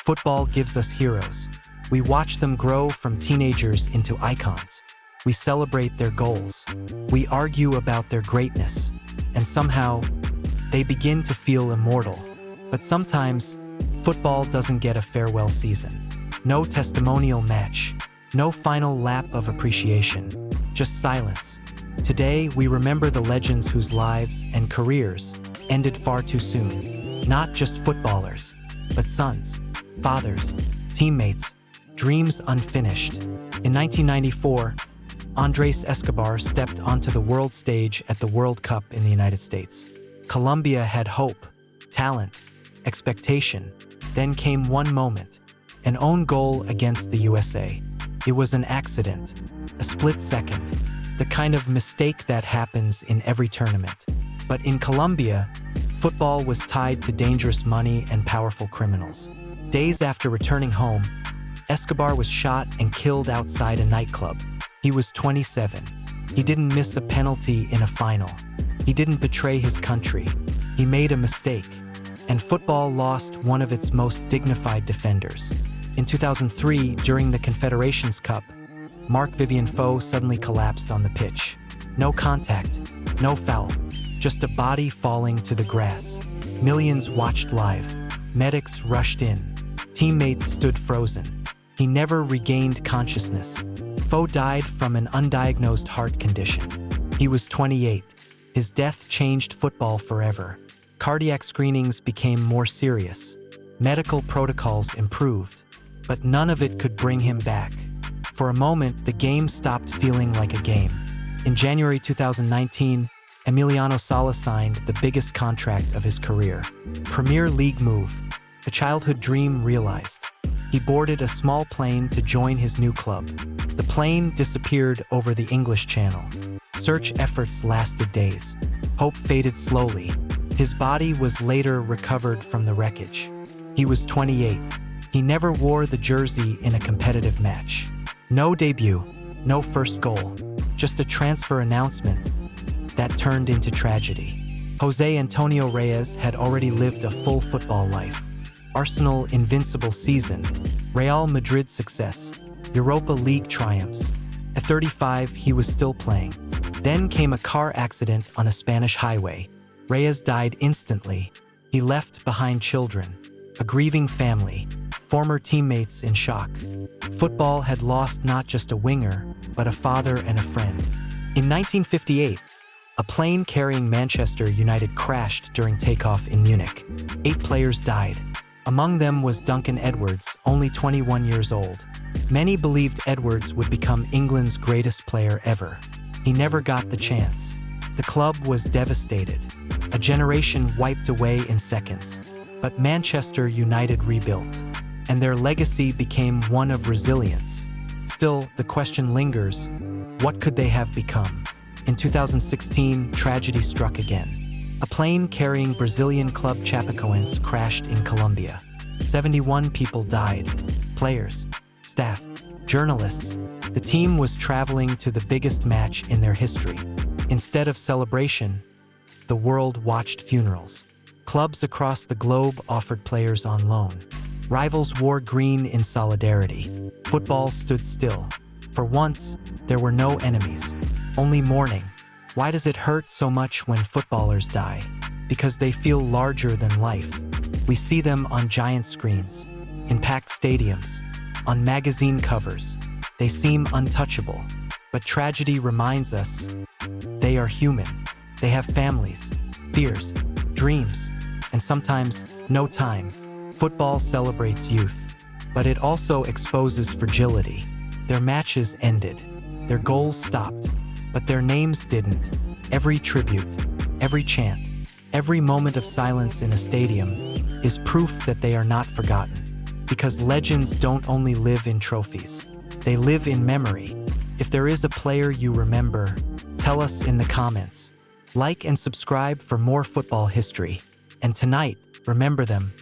Football gives us heroes. We watch them grow from teenagers into icons. We celebrate their goals. We argue about their greatness. And somehow, they begin to feel immortal. But sometimes, football doesn't get a farewell season. No testimonial match. No final lap of appreciation. Just silence. Today, we remember the legends whose lives and careers ended far too soon. Not just footballers, but sons, fathers, teammates, dreams unfinished. In 1994, Andres Escobar stepped onto the world stage at the World Cup in the United States. Colombia had hope, talent, expectation. Then came one moment, an own goal against the USA. It was an accident, a split second, the kind of mistake that happens in every tournament. But in Colombia, football was tied to dangerous money and powerful criminals. Days after returning home, Escobar was shot and killed outside a nightclub. He was 27. He didn't miss a penalty in a final. He didn't betray his country. He made a mistake, and football lost one of its most dignified defenders. In 2003, during the Confederations Cup, Marc-Vivien Foe suddenly collapsed on the pitch. No contact, no foul, just a body falling to the grass. Millions watched live. Medics rushed in. Teammates stood frozen. He never regained consciousness. Foe died from an undiagnosed heart condition. He was 28. His death changed football forever. Cardiac screenings became more serious. Medical protocols improved, but none of it could bring him back. For a moment, the game stopped feeling like a game. In January 2019, Emiliano Sala signed the biggest contract of his career. Premier League move, a childhood dream realized. He boarded a small plane to join his new club. The plane disappeared over the English Channel. Search efforts lasted days. Hope faded slowly. His body was later recovered from the wreckage. He was 28. He never wore the jersey in a competitive match. No debut, no first goal, just a transfer announcement that turned into tragedy. Jose Antonio Reyes had already lived a full football life. Arsenal invincible season, Real Madrid success, Europa League triumphs. At 35, he was still playing. Then came a car accident on a Spanish highway. Reyes died instantly. He left behind children, a grieving family, former teammates in shock. Football had lost not just a winger, but a father and a friend. In 1958, a plane carrying Manchester United crashed during takeoff in Munich. 8 players died. Among them was Duncan Edwards, only 21 years old. Many believed Edwards would become England's greatest player ever. He never got the chance. The club was devastated. A generation wiped away in seconds. But Manchester United rebuilt, and their legacy became one of resilience. Still, the question lingers, what could they have become? In 2016, tragedy struck again. A plane carrying Brazilian club Chapecoense crashed in Colombia. 71 people died. Players, staff, journalists. The team was traveling to the biggest match in their history. Instead of celebration, the world watched funerals. Clubs across the globe offered players on loan. Rivals wore green in solidarity. Football stood still. For once, there were no enemies, only mourning. Why does it hurt so much when footballers die? Because they feel larger than life. We see them on giant screens, in packed stadiums, on magazine covers. They seem untouchable, but tragedy reminds us they are human. They have families, fears, dreams, and sometimes no time. Football celebrates youth, but it also exposes fragility. Their matches ended, their goals stopped, but their names didn't. Every tribute, every chant, every moment of silence in a stadium is proof that they are not forgotten. Because legends don't only live in trophies, they live in memory. If there is a player you remember, tell us in the comments. Like and subscribe for more football history. And tonight, remember them.